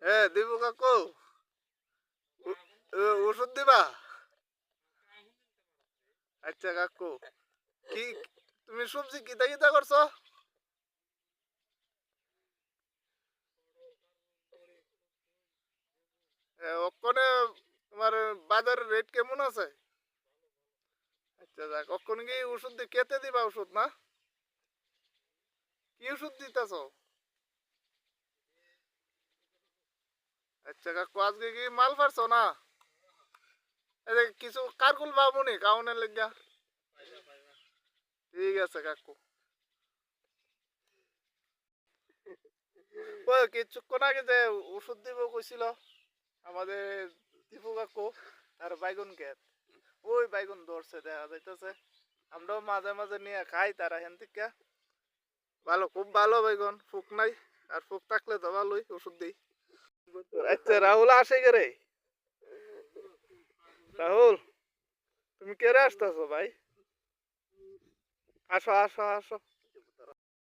হ্যাঁ দিব কাকু। ওষুধ দিবা? আচ্ছা কাকু। কি তুমি সবজি কিতা কিতা করছো? ওখানে তোমার বাজারের রেট কেমন আছে? আচ্ছা যাক, ওখানে কি ওষুধ খেতে দিবা ওষুধ না? কি ওষুধ দিতেছ? আচ্ছা কাকু, আজকে কি মাল পারছো না? কিছু কারকুল পাবনি কাউনের লেগা। ঠিক আছে কাকু। ওই কিছুক্ষণ আগে যে ওষুধ দিব কইছিল আমাদের দীপু কাকু, আর বাইগুন ক্ষেত, ওই বাইগুন ধরছে দেখা যাইতেছে। আমরাও মাঝে মাঝে নিয়ে খাই তারা হেন থেকে। ভালো, খুব ভালো বাইগুন, ফুক নাই। আর ফুক থাকলে তো ভালোই, ওষুধ দিই। আচ্ছা রাহুল আসে কে রে? রাহুল, তুমি কে রে আসতেছো ভাই? আসো আসো আসো।